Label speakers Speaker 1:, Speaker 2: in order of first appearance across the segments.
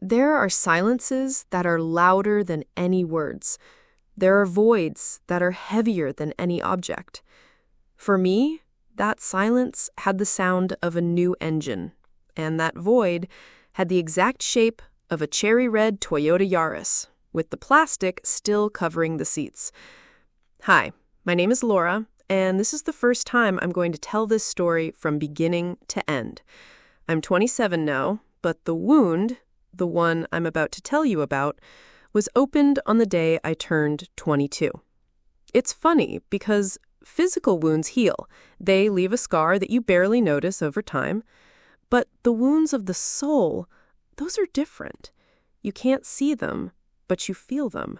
Speaker 1: There are silences that are louder than any words. There are voids that are heavier than any object. For me, that silence had the sound of a new engine, and that void had the exact shape of a cherry red Toyota Yaris, with the plastic still covering the seats. Hi, my name is Laura, and this is the first time I'm going to tell this story from beginning to end. I'm 27 now, but the wound, the one I'm about to tell you about, was opened on the day I turned 22. It's funny because physical wounds heal. They leave a scar that you barely notice over time. But the wounds of the soul, those are different. You can't see them, but you feel them.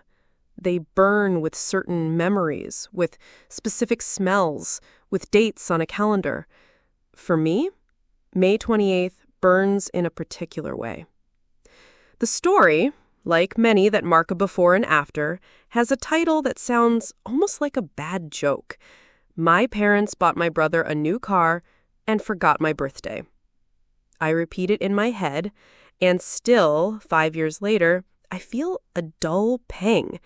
Speaker 1: They burn with certain memories, with specific smells, with dates on a calendar. For me, May 28th burns in a particular way. The story, like many that mark a before and after, has a title that sounds almost like a bad joke. My parents bought my brother a new car and forgot my birthday. I repeat it in my head, and still, 5 years later, I feel a dull pang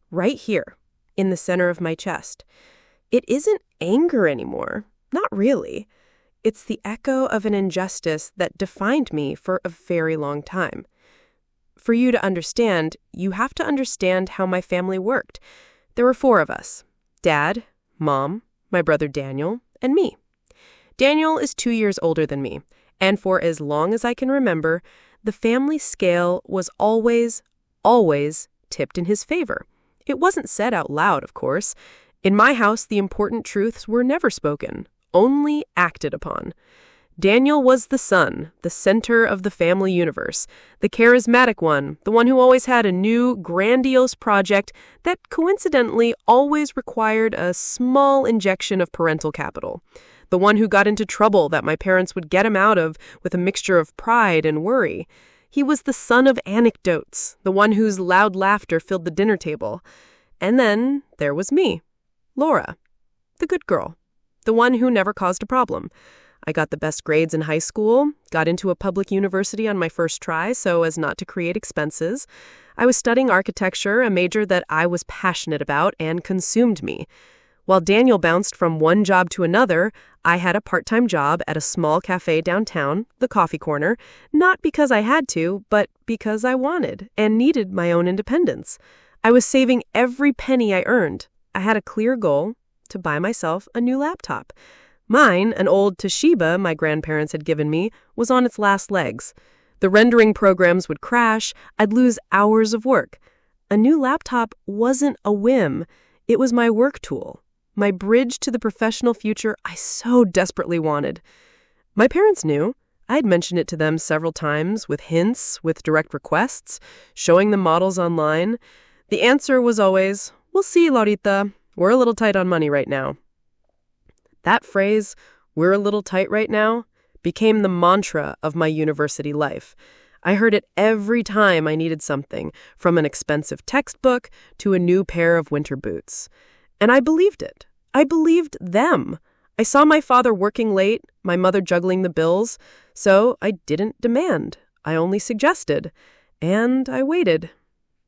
Speaker 1: right here in the center of my chest. It isn't anger anymore, not really. It's the echo of an injustice that defined me for a very long time. For you to understand, you have to understand how my family worked. There were 4 of us: Dad, Mom, my brother Daniel, and me. Daniel is 2 years older than me, and for as long as I can remember, the family scale was always tipped in his favor. It wasn't said out loud, of course. In my house, the important truths were never spoken, only acted upon. Daniel was the son, the center of the family universe, the charismatic one, the one who always had a new, grandiose project that coincidentally always required a small injection of parental capital, the one who got into trouble that my parents would get him out of with a mixture of pride and worry. He was the son of anecdotes, the one whose loud laughter filled the dinner table. And then there was me, Laura, the good girl, the one who never caused a problem. I got the best grades in high school, got into a public university on my first try so as not to create expenses. I was studying architecture, a major that I was passionate about and consumed me. While Daniel bounced from one job to another, I had a part-time job at a small cafe downtown, the Coffee Corner, not because I had to, but because I wanted and needed my own independence. I was saving every penny I earned. I had a clear goal: to buy myself a new laptop. Mine, an old Toshiba my grandparents had given me, was on its last legs. The rendering programs would crash. I'd lose hours of work. A new laptop wasn't a whim. It was my work tool, my bridge to the professional future I so desperately wanted. My parents knew. I had mentioned it to them several times, with hints, with direct requests, showing them models online. The answer was always, "We'll see, Laurita. We're a little tight on money right now." That phrase, "we're a little tight right now," became the mantra of my university life. I heard it every time I needed something, from an expensive textbook to a new pair of winter boots. And I believed it. I believed them. I saw my father working late, my mother juggling the bills, so I didn't demand. I only suggested. And I waited.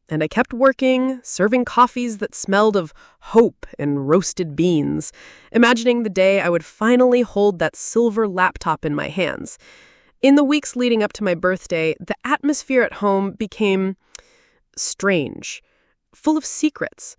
Speaker 1: And I kept working, serving coffees that smelled of hope and roasted beans, imagining the day I would finally hold that silver laptop in my hands. In the weeks leading up to my birthday, the atmosphere at home became strange, full of secrets.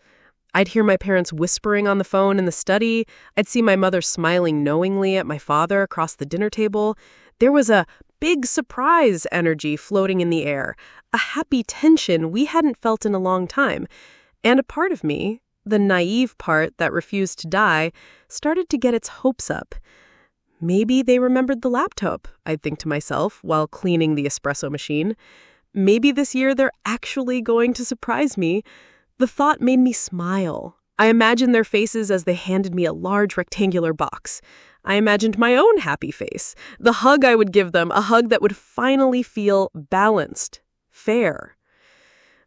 Speaker 1: I'd hear my parents whispering on the phone in the study. I'd see my mother smiling knowingly at my father across the dinner table. There was a big surprise energy floating in the air, a happy tension we hadn't felt in a long time. And a part of me, the naive part that refused to die, started to get its hopes up. Maybe they remembered the laptop, I'd think to myself while cleaning the espresso machine. Maybe this year they're actually going to surprise me. The thought made me smile. I imagined their faces as they handed me a large rectangular box. I imagined my own happy face, the hug I would give them, a hug that would finally feel balanced, fair.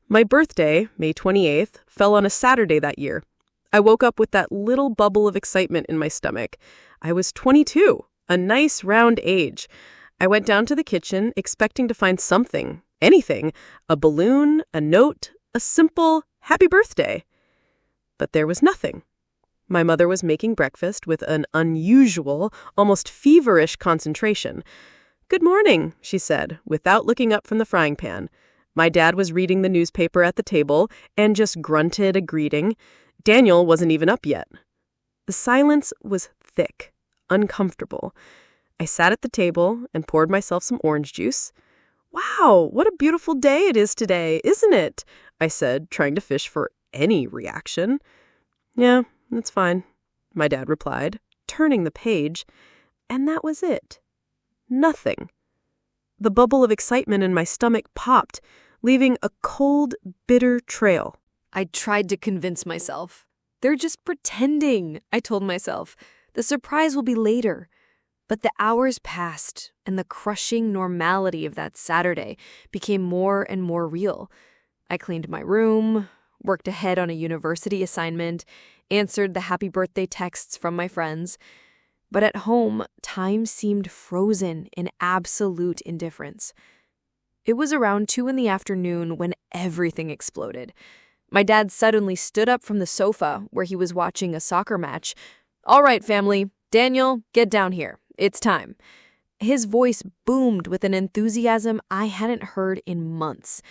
Speaker 1: My birthday, May 28th, fell on a Saturday that year. I woke up with that little bubble of excitement in my stomach. I was 22, a nice round age. I went down to the kitchen expecting to find something, anything, a balloon, a note, a simple happy birthday. But there was nothing. My mother was making breakfast with an unusual, almost feverish concentration. "Good morning," she said, without looking up from the frying pan. My dad was reading the newspaper at the table and just grunted a greeting. Daniel wasn't even up yet. The silence was thick, uncomfortable. I sat at the table and poured myself some orange juice. "Wow, what a beautiful day it is today, isn't it?" I said, trying to fish for any reaction. "Yeah, that's fine," my dad replied, turning the page. And that was it. Nothing. The bubble of excitement in my stomach popped, leaving a cold, bitter trail.
Speaker 2: I tried to convince myself. "They're just pretending," I told myself. "The surprise will be later." But the hours passed, and the crushing normality of that Saturday became more and more real. I cleaned my room, worked ahead on a university assignment, answered the happy birthday texts from my friends. But at home, time seemed frozen in absolute indifference. It was around 2 p.m. when everything exploded. My dad suddenly stood up from the sofa where he was watching a soccer match. "All right, family. Daniel, get down here. It's time." His voice boomed with an enthusiasm I hadn't heard in months.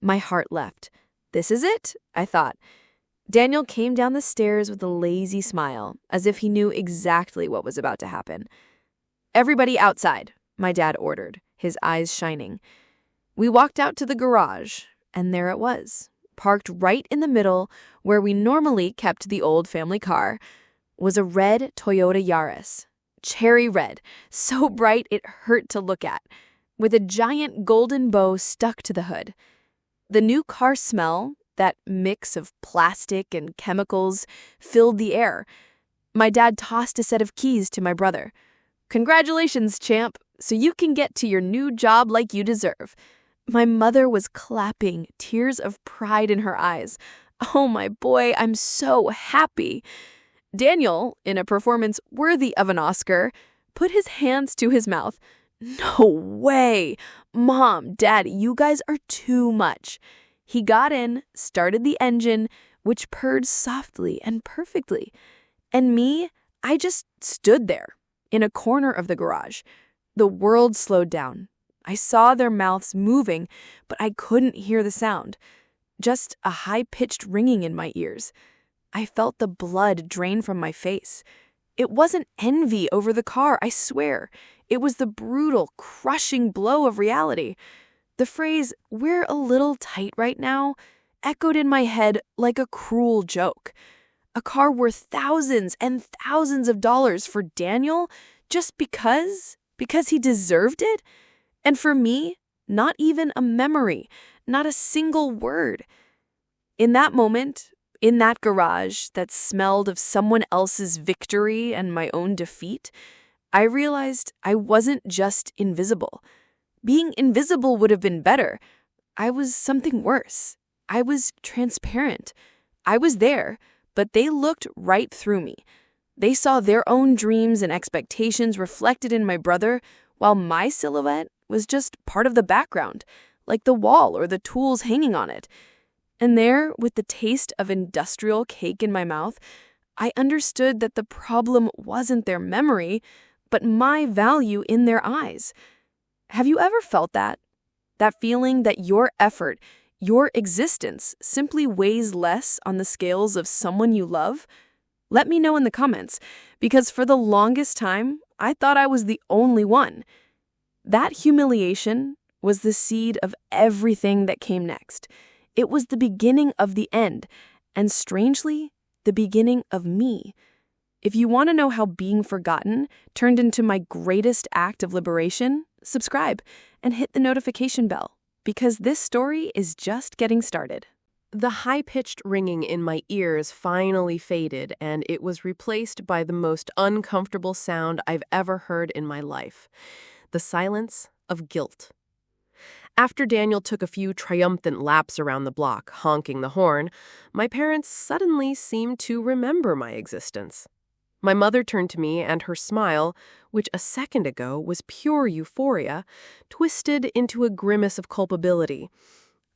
Speaker 2: My heart leapt. This is it, I thought. Daniel came down the stairs with a lazy smile, as if he knew exactly what was about to happen. "Everybody outside," my dad ordered, his eyes shining. We walked out to the garage, and there it was, parked right in the middle where we normally kept the old family car, was a red Toyota Yaris. Cherry red, so bright it hurt to look at, with a giant golden bow stuck to the hood. The new car smell, that mix of plastic and chemicals, filled the air. My dad tossed a set of keys to my brother. "Congratulations, champ, so you can get to your new job like you deserve." My mother was clapping, tears of pride in her eyes. "Oh, my boy, I'm so happy." Daniel, in a performance worthy of an Oscar, put his hands to his mouth. "No way! Mom, Dad, you guys are too much." He got in, started the engine, which purred softly and perfectly. And me, I just stood there, in a corner of the garage. The world slowed down. I saw their mouths moving, but I couldn't hear the sound. Just a high-pitched ringing in my ears. I felt the blood drain from my face. It wasn't envy over the car, I swear. It was the brutal, crushing blow of reality. The phrase, "we're a little tight right now," echoed in my head like a cruel joke. A car worth thousands and thousands of dollars for Daniel just because he deserved it? And for me, not even a memory, not a single word. In that moment, in that garage that smelled of someone else's victory and my own defeat, I realized I wasn't just invisible. Being invisible would have been better. I was something worse. I was transparent. I was there, but they looked right through me. They saw their own dreams and expectations reflected in my brother, while my silhouette was just part of the background, like the wall or the tools hanging on it. And there, with the taste of industrial cake in my mouth, I understood that the problem wasn't their memory, but my value in their eyes. Have you ever felt that? That feeling that your effort, your existence, simply weighs less on the scales of someone you love? Let me know in the comments, because for the longest time, I thought I was the only one. That humiliation was the seed of everything that came next. It was the beginning of the end, and strangely, the beginning of me. If you want to know how being forgotten turned into my greatest act of liberation, subscribe and hit the notification bell, because this story is just getting started. The high-pitched ringing in my ears finally faded, and it was replaced by the most uncomfortable sound I've ever heard in my life. The silence of guilt. After Daniel took a few triumphant laps around the block, honking the horn, my parents suddenly seemed to remember my existence.
Speaker 1: My mother turned to me, and her smile, which a second ago was pure euphoria, twisted into a grimace of culpability.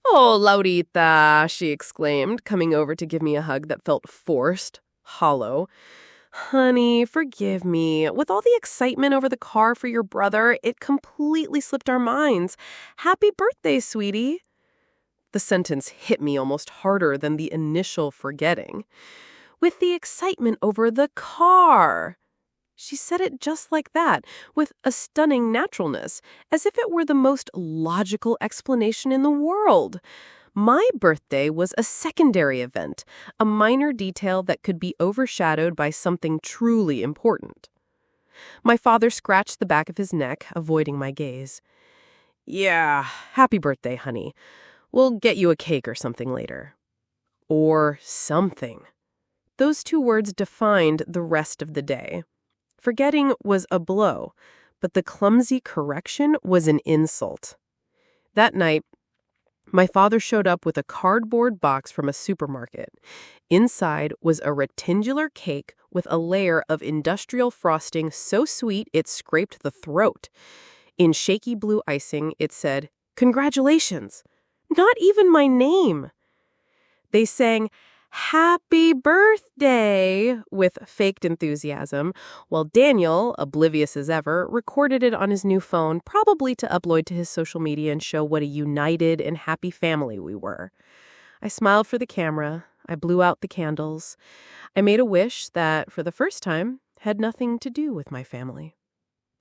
Speaker 1: "Oh, Laurita," she exclaimed, coming over to give me a hug that felt forced, hollow. "Honey, forgive me. With all the excitement over the car for your brother, it completely slipped our minds. Happy birthday, sweetie." The sentence hit me almost harder than the initial forgetting. With the excitement over the car. She said it just like that, with a stunning naturalness, as if it were the most logical explanation in the world. My birthday was a secondary event, a minor detail that could be overshadowed by something truly important. My father scratched the back of his neck, avoiding my gaze. "Yeah, happy birthday, honey. We'll get you a cake or something later." Or something. Those two words defined the rest of the day. Forgetting was a blow, but the clumsy correction was an insult. That night, my father showed up with a cardboard box from a supermarket. Inside was a rectangular cake with a layer of industrial frosting so sweet it scraped the throat. In shaky blue icing, it said, "Congratulations." Not even my name. They sang, "Happy birthday," with faked enthusiasm, while Daniel, oblivious as ever, recorded it on his new phone, probably to upload to his social media and show what a united and happy family we were. I smiled for the camera. I blew out the candles. I made a wish that, for the first time, had nothing to do with my family.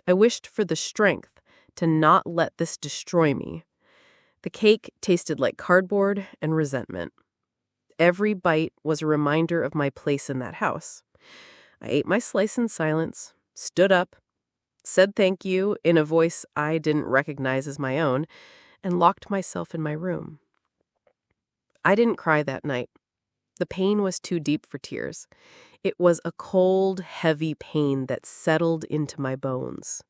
Speaker 1: I wished for the strength to not let this destroy me. The cake tasted like cardboard and resentment. Every bite was a reminder of my place in that house. I ate my slice in silence, stood up, said thank you in a voice I didn't recognize as my own, and locked myself in my room. I didn't cry that night. The pain was too deep for tears. It was a cold, heavy pain that settled into my bones.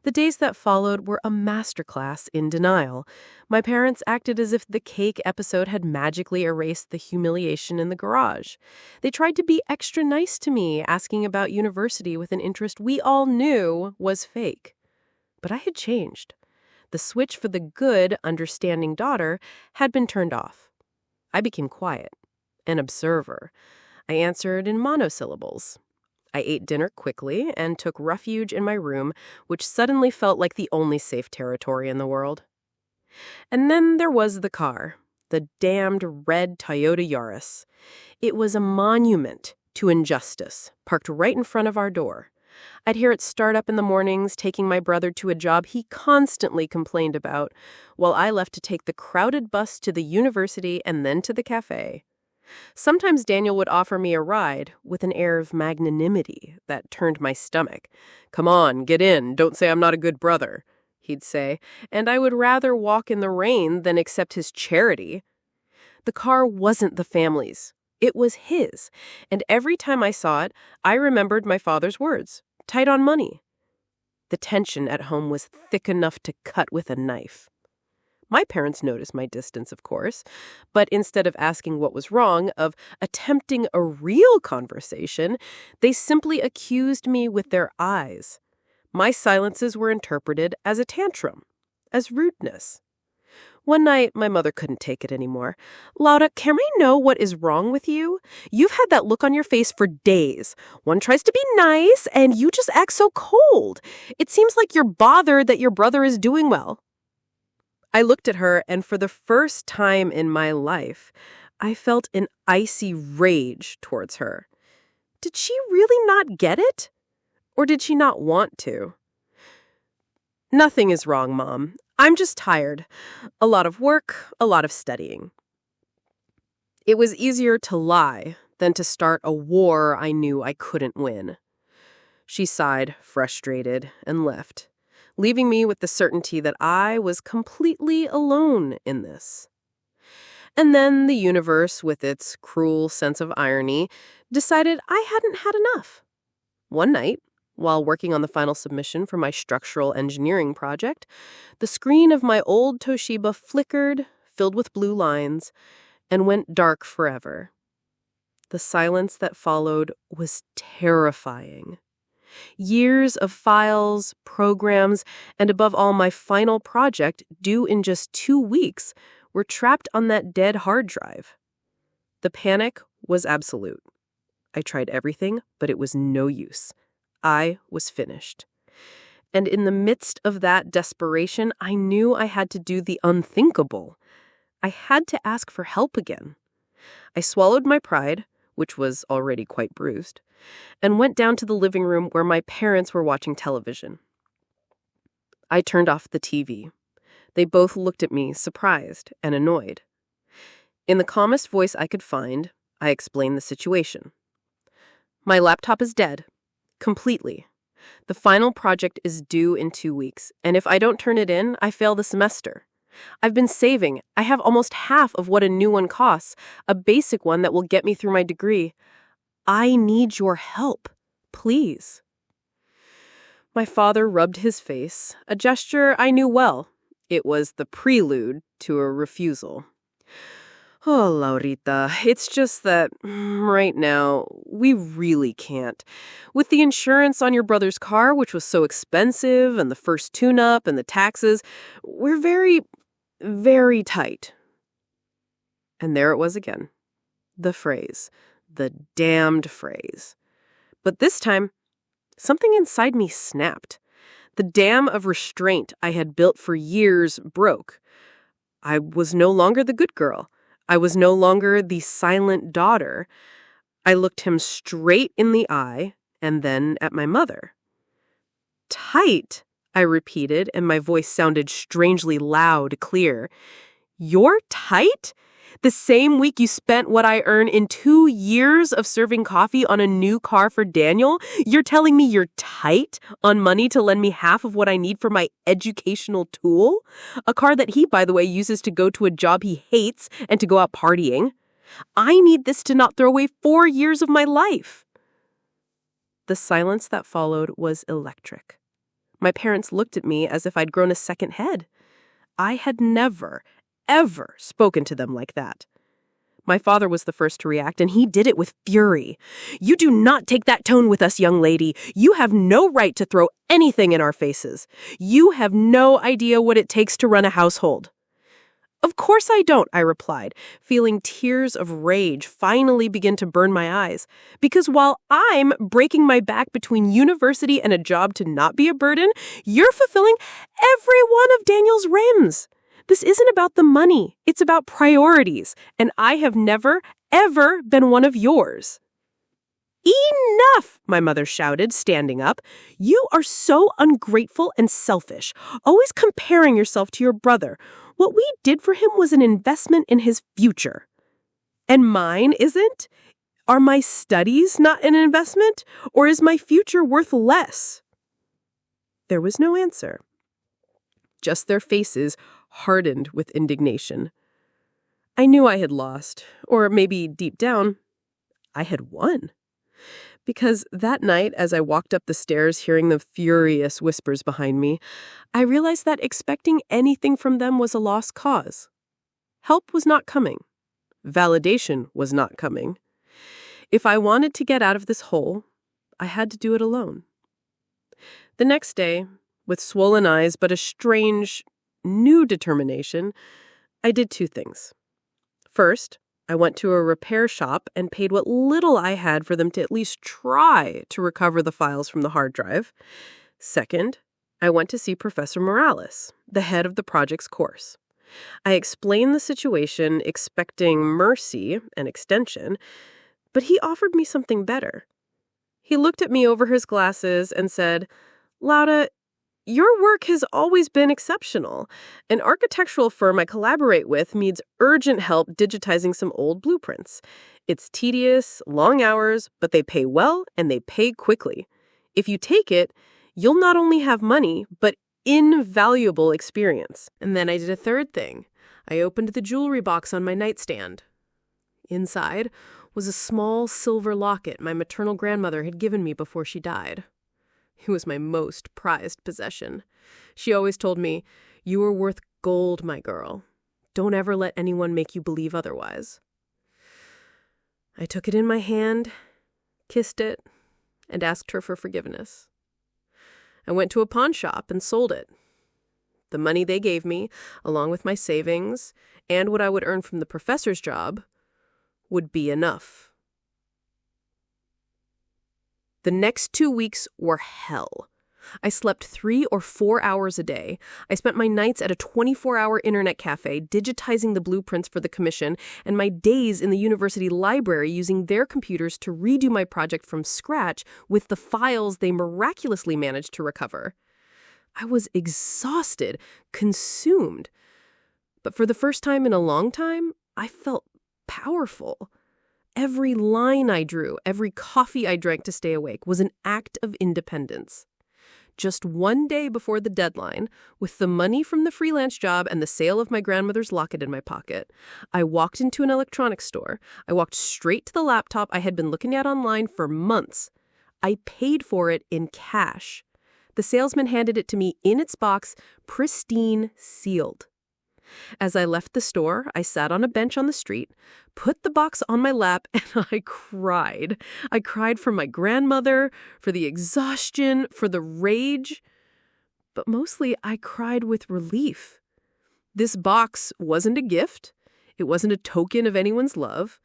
Speaker 1: The days that followed were a masterclass in denial. My parents acted as if the cake episode had magically erased the humiliation in the garage. They tried to be extra nice to me, asking about university with an interest we all knew was fake. But I had changed. The switch for the good, understanding daughter had been turned off. I became quiet, an observer. I answered in monosyllables. I ate dinner quickly and took refuge in my room, which suddenly felt like the only safe territory in the world. And then there was the car, the damned red Toyota Yaris. It was a monument to injustice, parked right in front of our door. I'd hear it start up in the mornings, taking my brother to a job he constantly complained about, while I left to take the crowded bus to the university and then to the cafe. Sometimes Daniel would offer me a ride with an air of magnanimity that turned my stomach. "Come on, get in. Don't say I'm not a good brother," he'd say, and I would rather walk in the rain than accept his charity. The car wasn't the family's. It was his, and every time I saw it, I remembered my father's words, tight on money. The tension at home was thick enough to cut with a knife. My parents noticed my distance, of course, but instead of asking what was wrong, of attempting a real conversation, they simply accused me with their eyes. My silences were interpreted as a tantrum, as rudeness. One night, my mother couldn't take it anymore. "Laura, can I know what is wrong with you? You've had that look on your face for days. One tries to be nice, and you just act so cold. It seems like you're bothered that your brother is doing well." I looked at her, and for the first time in my life, I felt an icy rage towards her. Did she really not get it? Or did she not want to? "Nothing is wrong, Mom. I'm just tired. A lot of work, a lot of studying." It was easier to lie than to start a war I knew I couldn't win. She sighed, frustrated, and left, leaving me with the certainty that I was completely alone in this. And then the universe, with its cruel sense of irony, decided I hadn't had enough. One night, while working on the final submission for my structural engineering project, the screen of my old Toshiba flickered, filled with blue lines, and went dark forever. The silence that followed was terrifying. Years of files, programs, and above all, my final project, due in just 2 weeks, were trapped on that dead hard drive. The panic was absolute. I tried everything, but it was no use. I was finished. And in the midst of that desperation, I knew I had to do the unthinkable. I had to ask for help again. I swallowed my pride, which was already quite bruised, and went down to the living room where my parents were watching television. I turned off the TV. They both looked at me, surprised and annoyed. In the calmest voice I could find, I explained the situation. My laptop is dead. Completely. The final project is due in 2 weeks, and if I don't turn it in, I fail the semester. I've been saving. I have almost half of what a new one costs, a basic one that will get me through my degree. I need your help. Please. My father rubbed his face, a gesture I knew well. It was the prelude to a refusal. Oh, Laurita, it's just that right now, we really can't. With the insurance on your brother's car, which was so expensive, and the first tune-up and the taxes, we're very, very tight. And there it was again. The phrase. The damned phrase. But this time, something inside me snapped. The dam of restraint I had built for years broke. I was no longer the good girl. I was no longer the silent daughter. I looked him straight in the eye and then at my mother. Tight, I repeated, and my voice sounded strangely loud, clear. You're tight? The same week you spent what I earn in 2 years of serving coffee on a new car for Daniel, you're telling me you're tight on money to lend me half of what I need for my educational tool? A car that he, by the way, uses to go to a job he hates and to go out partying. I need this to not throw away 4 years of my life. The silence that followed was electric. My parents looked at me as if I'd grown a second head. I had never, ever spoken to them like that. My father was the first to react, and he did it with fury. You do not take that tone with us, young lady. You have no right to throw anything in our faces. You have no idea what it takes to run a household. Of course I don't, I replied, feeling tears of rage finally begin to burn my eyes. Because while I'm breaking my back between university and a job to not be a burden, you're fulfilling every one of Daniel's whims. This isn't about the money. It's about priorities. And I have never, ever been one of yours. Enough, my mother shouted, standing up. You are so ungrateful and selfish, always comparing yourself to your brother. What we did for him was an investment in his future. And mine isn't? Are my studies not an investment? Or is my future worth less? There was no answer. Just their faces hardened with indignation. I knew I had lost, or maybe deep down, I had won. Because that night, as I walked up the stairs hearing the furious whispers behind me, I realized that expecting anything from them was a lost cause. Help was not coming. Validation was not coming. If I wanted to get out of this hole, I had to do it alone. The next day, with swollen eyes but a strange, new determination, I did 2 things. First, I went to a repair shop and paid what little I had for them to at least try to recover the files from the hard drive. Second, I went to see Professor Morales, the head of the project's course. I explained the situation, expecting mercy and extension, but he offered me something better. He looked at me over his glasses and said, Laura, your work has always been exceptional. An architectural firm I collaborate with needs urgent help digitizing some old blueprints. It's tedious, long hours, but they pay well and they pay quickly. If you take it, you'll not only have money, but invaluable experience. And then I did a third thing. I opened the jewelry box on my nightstand. Inside was a small silver locket my maternal grandmother had given me before she died. It was my most prized possession. She always told me, you are worth gold, my girl. Don't ever let anyone make you believe otherwise. I took it in my hand, kissed it, and asked her for forgiveness. I went to a pawn shop and sold it. The money they gave me, along with my savings and what I would earn from the professor's job, would be enough. The next 2 weeks were hell. I slept 3 or 4 hours a day. I spent my nights at a 24-hour internet cafe digitizing the blueprints for the commission and my days in the university library using their computers to redo my project from scratch with the files they miraculously managed to recover. I was exhausted, consumed. But for the first time in a long time, I felt powerful. Every line I drew, every coffee I drank to stay awake was an act of independence. Just one day before the deadline, with the money from the freelance job and the sale of my grandmother's locket in my pocket, I walked into an electronics store. I walked straight to the laptop I had been looking at online for months. I paid for it in cash. The salesman handed it to me in its box, pristine, sealed. As I left the store, I sat on a bench on the street, put the box on my lap, and I cried. I cried for my grandmother, for the exhaustion, for the rage. But mostly, I cried with relief. This box wasn't a gift. It wasn't a token of anyone's love.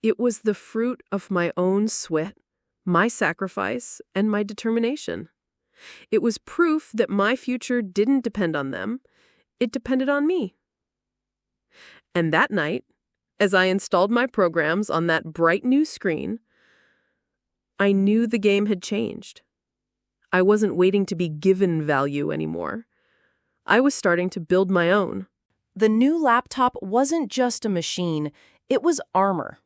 Speaker 1: It was the fruit of my own sweat, my sacrifice, and my determination. It was proof that my future didn't depend on them. It depended on me. And that night, as I installed my programs on that bright new screen, I knew the game had changed. I wasn't waiting to be given value anymore. I was starting to build my own.
Speaker 3: The new laptop wasn't just a machine, it was armor.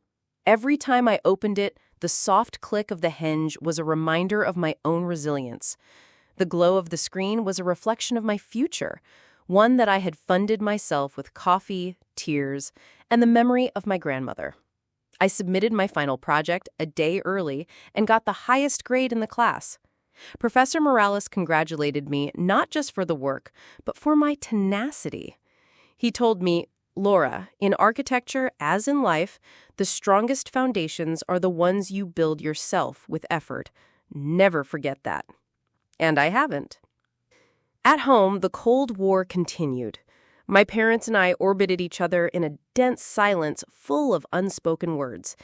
Speaker 3: Every time I opened it, the soft click of the hinge was a reminder of my own resilience. The glow of the screen was a reflection of my future, one that I had funded myself with coffee, tears, and the memory of my grandmother. I submitted my final project a day early and got the highest grade in the class. Professor Morales congratulated me not just for the work, but for my tenacity. He told me, "Laura, in architecture, as in life, the strongest foundations are the ones you build yourself with effort. Never forget that." And I haven't. At home, the Cold War continued. My parents and I orbited each other in a dense silence full of unspoken words.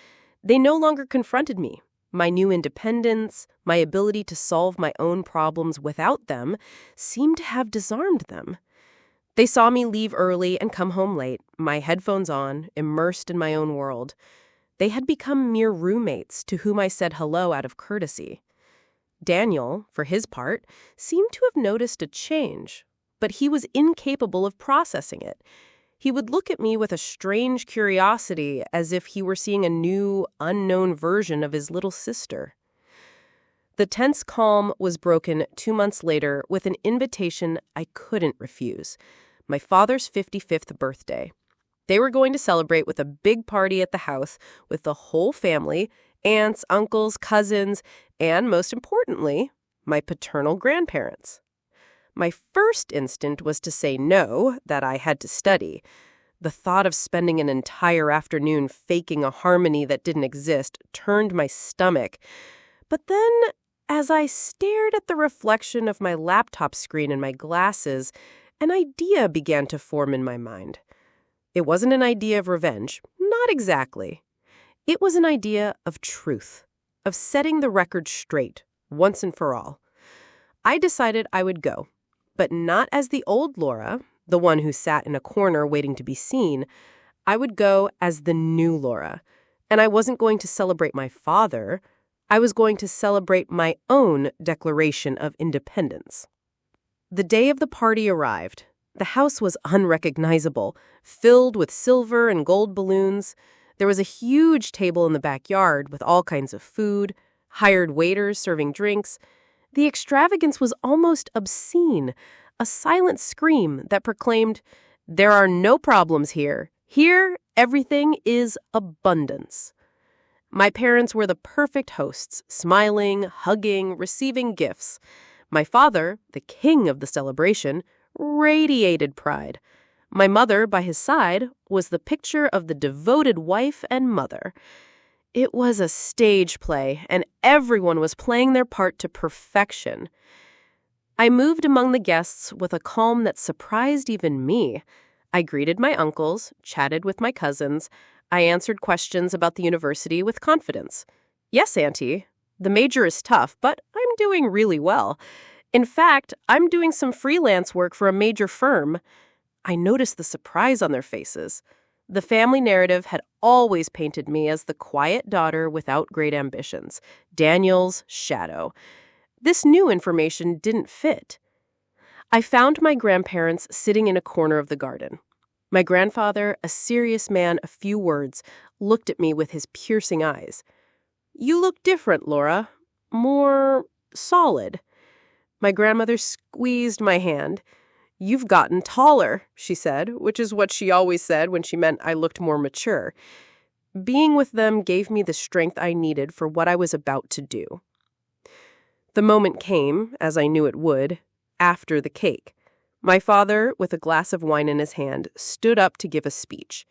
Speaker 3: They no longer confronted me. My new independence, my ability to solve my own problems without them, seemed to have disarmed them. They saw me leave early and come home late, my headphones on, immersed in my own world. They had become mere roommates to whom I said hello out of courtesy. Daniel, for his part, seemed to have noticed a change, but he was incapable of processing it. He would look at me with a strange curiosity, as if he were seeing a new, unknown version of his little sister. The tense calm was broken 2 months later with an invitation I couldn't refuse: my father's 55th birthday. They were going to celebrate with a big party at the house with the whole family, aunts, uncles, cousins, and most importantly, my paternal grandparents. My first instinct was to say no, that I had to study. The thought of spending an entire afternoon faking a harmony that didn't exist turned my stomach. But then, as I stared at the reflection of my laptop screen and my glasses, an idea began to form in my mind. It wasn't an idea of revenge, not exactly. It was an idea of truth, of setting the record straight, once and for all. I decided I would go, but not as the old Laura, the one who sat in a corner waiting to be seen. I would go as the new Laura, and I wasn't going to celebrate my father. I was going to celebrate my own declaration of independence. The day of the party arrived. The house was unrecognizable, filled with silver and gold balloons. There was a huge table in the backyard with all kinds of food, hired waiters serving drinks. The extravagance was almost obscene, a silent scream that proclaimed, "There are no problems here. Here, everything is abundance." My parents were the perfect hosts, smiling, hugging, receiving gifts. My father, the king of the celebration, radiated pride. My mother, by his side, was the picture of the devoted wife and mother. It was a stage play, and everyone was playing their part to perfection. I moved among the guests with a calm that surprised even me. I greeted my uncles, chatted with my cousins. I answered questions about the university with confidence. Yes, Auntie, the major is tough, but I'm doing really well. In fact, I'm doing some freelance work for a major firm. I noticed the surprise on their faces. The family narrative had always painted me as the quiet daughter without great ambitions, Daniel's shadow. This new information didn't fit. I found my grandparents sitting in a corner of the garden. My grandfather, a serious man of few words, looked at me with his piercing eyes. "You look different, Laura. More solid." My grandmother squeezed my hand. "You've gotten taller," she said, which is what she always said when she meant I looked more mature. Being with them gave me the strength I needed for what I was about to do. The moment came, as I knew it would, after the cake. My father, with a glass of wine in his hand, stood up to give a speech.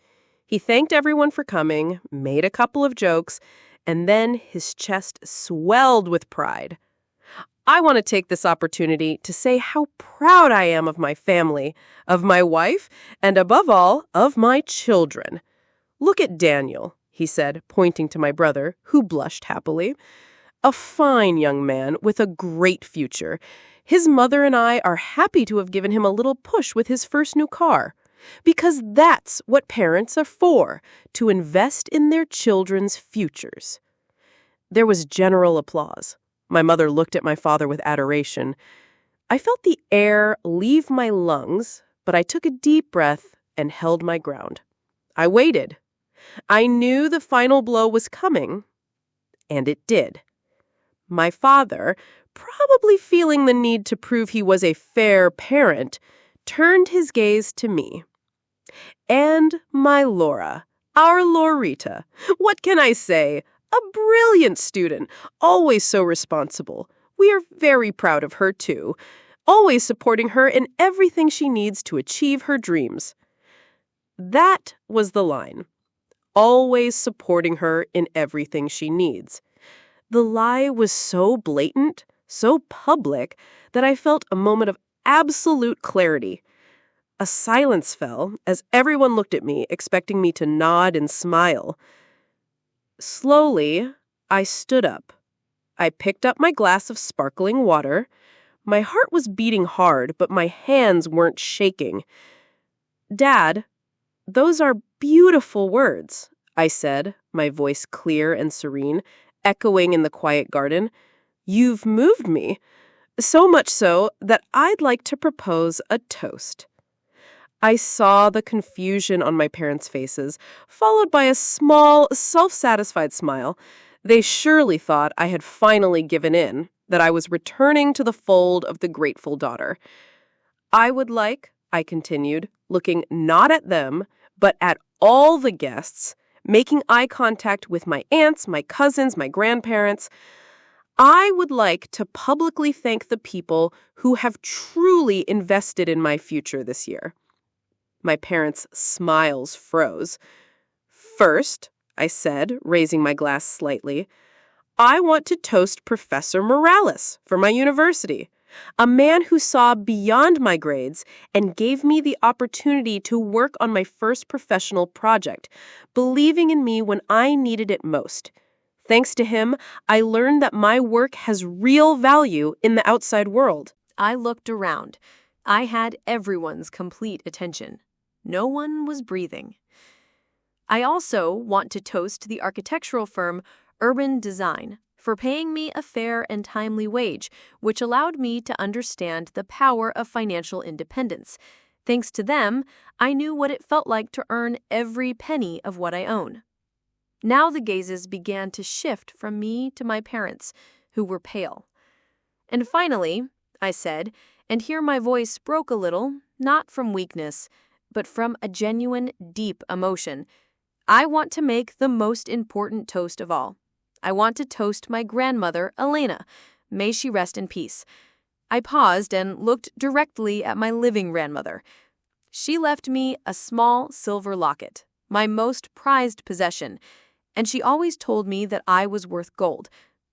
Speaker 3: He thanked everyone for coming, made a couple of jokes, and then his chest swelled with pride. I want to take this opportunity to say how proud I am of my family, of my wife, and above all, of my children. "Look at Daniel," he said, pointing to my brother, who blushed happily. "A fine young man with a great future. His mother and I are happy to have given him a little push with his first new car. Because that's what parents are for, to invest in their children's futures." There was general applause. My mother looked at my father with adoration. I felt the air leave my lungs, but I took a deep breath and held my ground. I waited. I knew the final blow was coming, and it did. My father, probably feeling the need to prove he was a fair parent, turned his gaze to me. "And my Laura, our Laurita, what can I say? A brilliant student, always so responsible. We are very proud of her, too. Always supporting her in everything she needs to achieve her dreams." That was the line. Always supporting her in everything she needs. The lie was so blatant, so public, that I felt a moment of absolute clarity. A silence fell as everyone looked at me, expecting me to nod and smile. Slowly, I stood up. I picked up my glass of sparkling water. My heart was beating hard, but my hands weren't shaking. "Dad, those are beautiful words," I said, my voice clear and serene, echoing in the quiet garden. "You've moved me, so much so that I'd like to propose a toast." I saw the confusion on my parents' faces, followed by a small, self-satisfied smile. They surely thought I had finally given in, that I was returning to the fold of the grateful daughter. "I would like," I continued, looking not at them, but at all the guests, making eye contact with my aunts, my cousins, my grandparents. "I would like to publicly thank the people who have truly invested in my future this year." My parents' smiles froze. "First," I said, raising my glass slightly, "I want to toast Professor Morales for my university, a man who saw beyond my grades and gave me the opportunity to work on my first professional project, believing in me when I needed it most. Thanks to him, I learned that my work has real value in the outside world."
Speaker 2: I looked around. I had everyone's complete attention. No one was breathing. I also want to toast the architectural firm Urban Design for paying me a fair and timely wage, which allowed me to understand the power of financial independence. Thanks to them, I knew what it felt like to earn every penny of what I own. Now the gazes began to shift from me to my parents, who were pale. "And finally," I said, and here my voice broke a little, not from weakness, but from a genuine, deep emotion, "I want to make the most important toast of all. I want to toast my grandmother, Elena. May she rest in peace." I paused and looked directly at my living grandmother. She left me a small silver locket, my most prized possession, and she always told me that I was worth gold.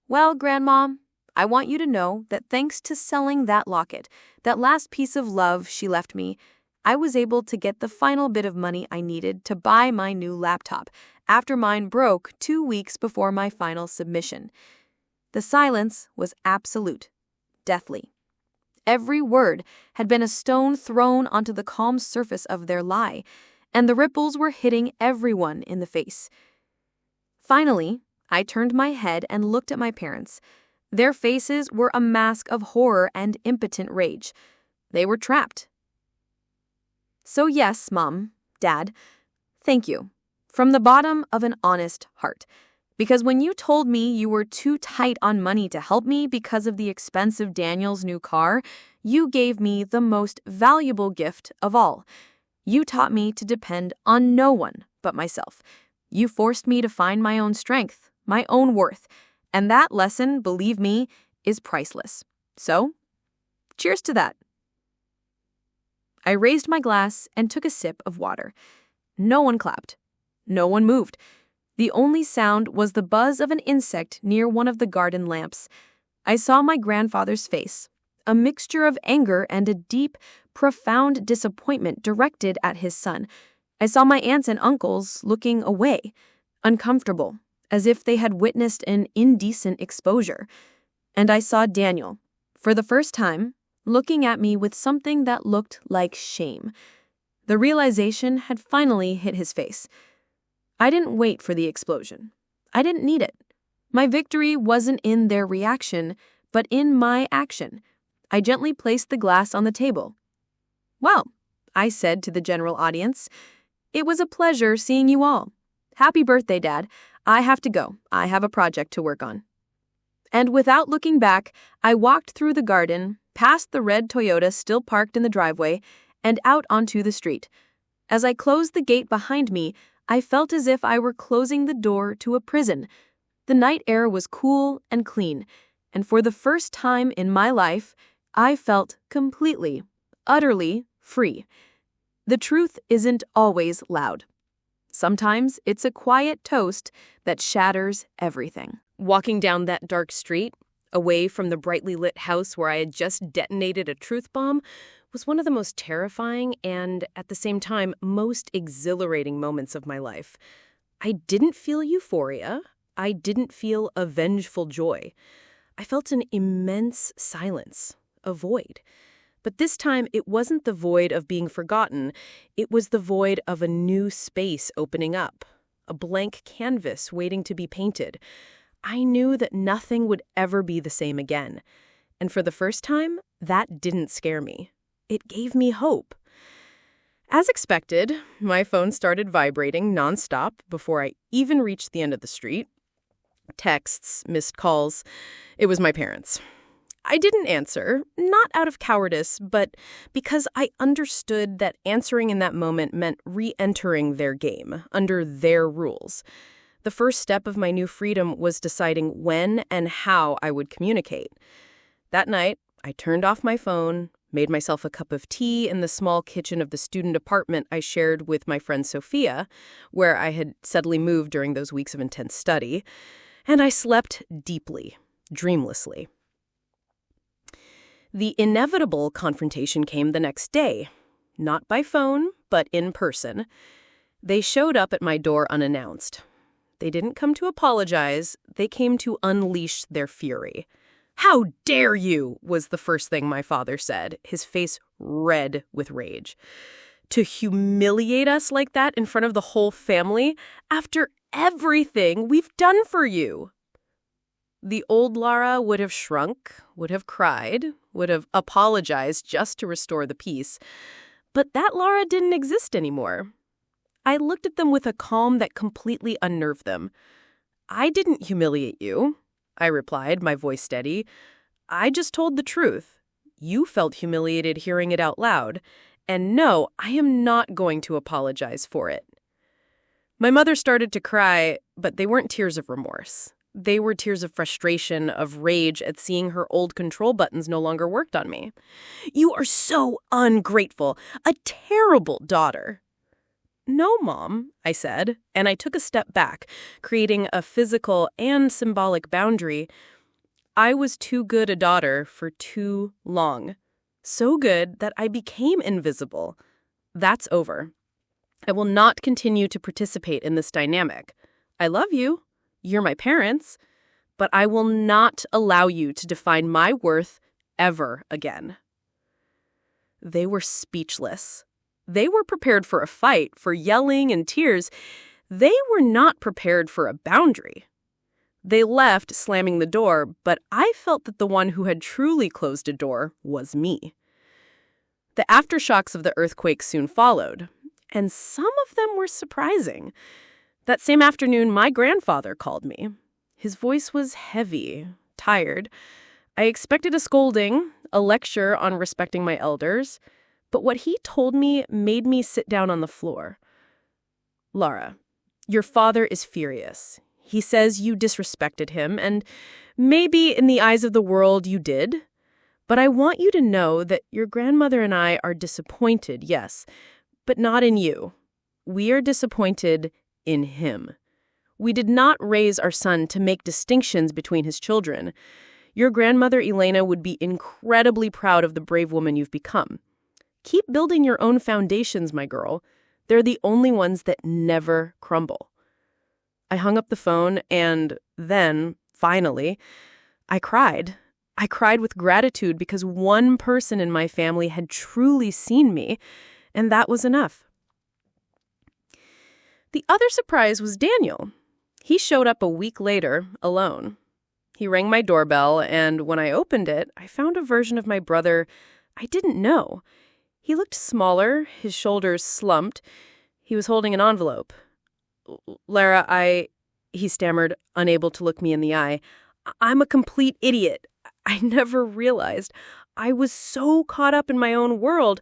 Speaker 2: Well, Grandma, I want you to know that thanks to selling that locket, that last piece of love she left me, I was able to get the final bit of money I needed to buy my new laptop after mine broke 2 weeks before my final submission. The silence was absolute, deathly. Every word had been a stone thrown onto the calm surface of their lie, and the ripples were hitting everyone in the face. Finally, I turned my head and looked at my parents. Their faces were a mask of horror and impotent rage. They were trapped. So yes, Mom, Dad, thank you, from the bottom of an honest heart. Because when you told me you were too tight on money to help me because of the expense of Daniel's new car, you gave me the most valuable gift of all. You taught me to depend on no one but myself. You forced me to find my own strength, my own worth, and that lesson, believe me, is priceless. So, cheers to that. I raised my glass and took a sip of water. No one clapped. No one moved. The only sound was the buzz of an insect near one of the garden lamps. I saw my grandfather's face, a mixture of anger and a deep, profound disappointment directed at his son. I saw my aunts and uncles looking away, uncomfortable, as if they had witnessed an indecent exposure. And I saw Daniel, for the first time, looking at me with something that looked like shame. The realization had finally hit his face. I didn't wait for the explosion. I didn't need it. My victory wasn't in their reaction, but in my action. I gently placed the glass on the table. Well, I said to the general audience, it was a pleasure seeing you all. Happy birthday, Dad. I have to go. I have a project to work on. And without looking back, I walked through the garden, past the red Toyota still parked in the driveway, and out onto the street. As I closed the gate behind me, I felt as if I were closing the door to a prison. The night air was cool and clean, and for the first time in my life, I felt completely, utterly free. The truth isn't always loud. Sometimes it's a quiet toast that shatters everything.
Speaker 3: Walking down that dark street, away from the brightly lit house where I had just detonated a truth bomb, was one of the most terrifying and, at the same time, most exhilarating moments of my life. I didn't feel euphoria. I didn't feel a vengeful joy. I felt an immense silence, a void. But this time, it wasn't the void of being forgotten. It was the void of a new space opening up, a blank canvas waiting to be painted. I knew that nothing would ever be the same again. And for the first time, that didn't scare me. It gave me hope. As expected, my phone started vibrating nonstop before I even reached the end of the street. Texts, missed calls. It was my parents. I didn't answer, not out of cowardice, but because I understood that answering in that moment meant re-entering their game, under their rules. The first step of my new freedom was deciding when and how I would communicate. That night, I turned off my phone, made myself a cup of tea in the small kitchen of the student apartment I shared with my friend Sophia, where I had suddenly moved during those weeks of intense study, and I slept deeply, dreamlessly. The inevitable confrontation came the next day, not by phone, but in person. They showed up at my door unannounced. They didn't come to apologize, they came to unleash their fury. "How dare you?" was the first thing my father said, his face red with rage. "To humiliate us like that in front of the whole family after everything we've done for you." The old Lara would have shrunk, would have cried, would have apologized just to restore the peace. But that Lara didn't exist anymore. I looked at them with a calm that completely unnerved them. "I didn't humiliate you," I replied, my voice steady. "I just told the truth. You felt humiliated hearing it out loud. And no, I am not going to apologize for it." My mother started to cry, but they weren't tears of remorse. They were tears of frustration, of rage at seeing her old control buttons no longer worked on me. "You are so ungrateful, a terrible daughter." "No, Mom," I said, and I took a step back, creating a physical and symbolic boundary. I was too good a daughter for too long. So good that I became invisible. That's over. I will not continue to participate in this dynamic. I love you. You're my parents. But I will not allow you to define my worth ever again. They were speechless. They were prepared for a fight, for yelling and tears. They were not prepared for a boundary. They left, slamming the door, but I felt that the one who had truly closed a door was me. The aftershocks of the earthquake soon followed, and some of them were surprising. That same afternoon, my grandfather called me. His voice was heavy, tired. I expected a scolding, a lecture on respecting my elders, but what he told me made me sit down on the floor. "Laura, your father is furious. He says you disrespected him, and maybe in the eyes of the world you did. But I want you to know that your grandmother and I are disappointed, yes, but not in you. We are disappointed in him. We did not raise our son to make distinctions between his children. Your grandmother, Elena, would be incredibly proud of the brave woman you've become. Keep building your own foundations, my girl. They're the only ones that never crumble." I hung up the phone, and then, finally, I cried. I cried with gratitude because one person in my family had truly seen me, and that was enough. The other surprise was Daniel. He showed up a week later, alone. He rang my doorbell, and when I opened it, I found a version of my brother I didn't know. He looked smaller, his shoulders slumped. He was holding an envelope. "Lara, he stammered, unable to look me in the eye. "I'm a complete idiot. I never realized. I was so caught up in my own world.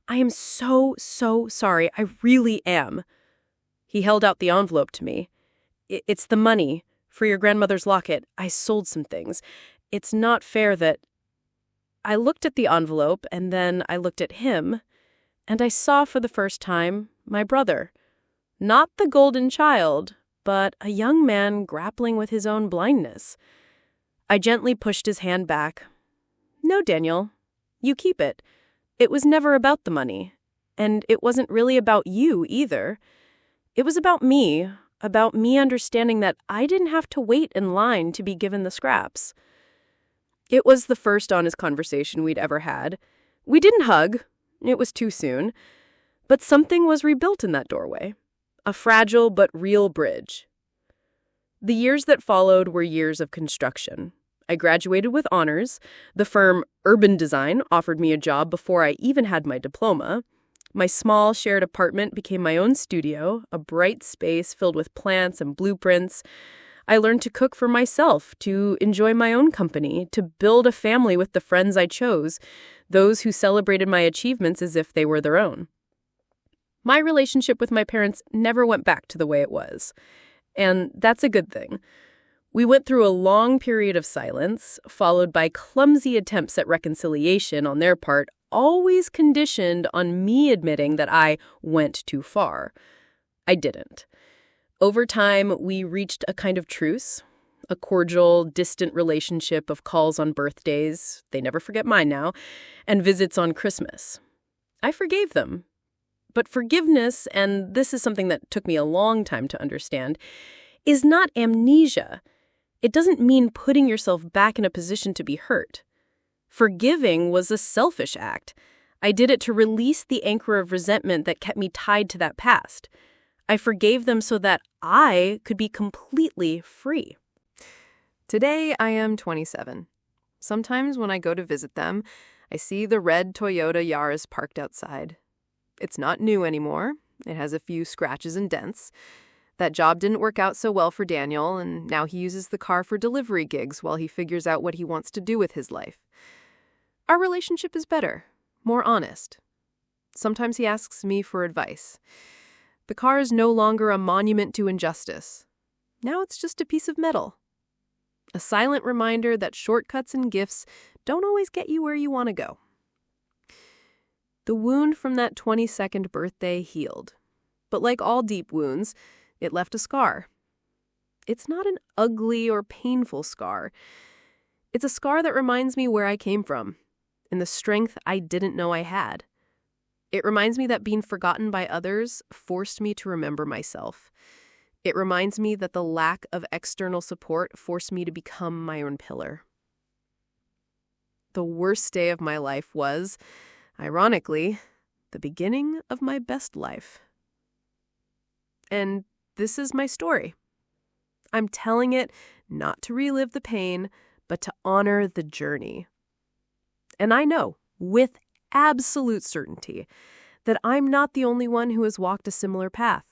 Speaker 3: I am so sorry. I really am." He held out the envelope to me. "It's the money for your grandmother's locket. I sold some things. It's not fair that—" I looked at the envelope, and then I looked at him, and I saw for the first time my brother. Not the golden child, but a young man grappling with his own blindness. I gently pushed his hand back. "No, Daniel, you keep it. It was never about the money, and it wasn't really about you either. It was about me understanding that I didn't have to wait in line to be given the scraps." It was the first honest conversation we'd ever had. We didn't hug. It was too soon. But something was rebuilt in that doorway. A fragile but real bridge. The years that followed were years of construction. I graduated with honors. The firm Urban Design offered me a job before I even had my diploma. My small shared apartment became my own studio, a bright space filled with plants and blueprints. I learned to cook for myself, to enjoy my own company, to build a family with the friends I chose, those who celebrated my achievements as if they were their own. My relationship with my parents never went back to the way it was. And that's a good thing. We went through a long period of silence, followed by clumsy attempts at reconciliation on their part, always conditioned on me admitting that I went too far. I didn't. Over time, we reached a kind of truce, a cordial, distant relationship of calls on birthdays, they never forget mine now, and visits on Christmas. I forgave them. But forgiveness, and this is something that took me a long time to understand, is not amnesia. It doesn't mean putting yourself back in a position to be hurt. Forgiving was a selfish act. I did it to release the anchor of resentment that kept me tied to that past. I forgave them so that I could be completely free.
Speaker 1: Today, I am 27. Sometimes when I go to visit them, I see the red Toyota Yaris parked outside. It's not new anymore. It has a few scratches and dents. That job didn't work out so well for Daniel, and now he uses the car for delivery gigs while he figures out what he wants to do with his life. Our relationship is better, more honest. Sometimes he asks me for advice. The car is no longer a monument to injustice. Now it's just a piece of metal. A silent reminder that shortcuts and gifts don't always get you where you want to go. The wound from that 22nd birthday healed. But like all deep wounds, it left a scar. It's not an ugly or painful scar. It's a scar that reminds me where I came from and the strength I didn't know I had. It reminds me that being forgotten by others forced me to remember myself. It reminds me that the lack of external support forced me to become my own pillar. The worst day of my life was, ironically, the beginning of my best life. And this is my story. I'm telling it not to relive the pain, but to honor the journey. And I know, with absolute certainty, that I'm not the only one who has walked a similar path.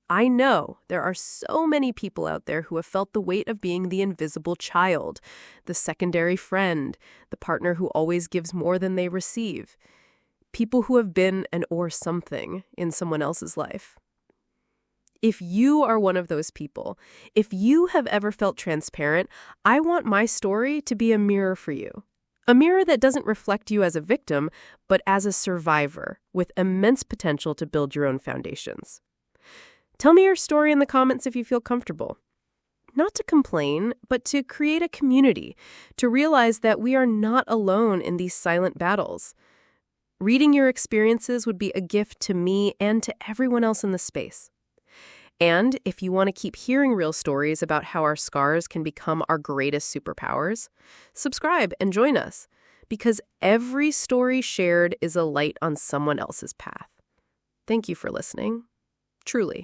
Speaker 1: I know there are so many people out there who have felt the weight of being the invisible child, the secondary friend, the partner who always gives more than they receive. People who have been an or something in someone else's life. If you are one of those people, if you have ever felt transparent, I want my story to be a mirror for you. A mirror that doesn't reflect you as a victim, but as a survivor with immense potential to build your own foundations. Tell me your story in the comments if you feel comfortable. Not to complain, but to create a community, to realize that we are not alone in these silent battles. Reading your experiences would be a gift to me and to everyone else in the space. And if you want to keep hearing real stories about how our scars can become our greatest superpowers, subscribe and join us, because every story shared is a light on someone else's path. Thank you for listening. Truly.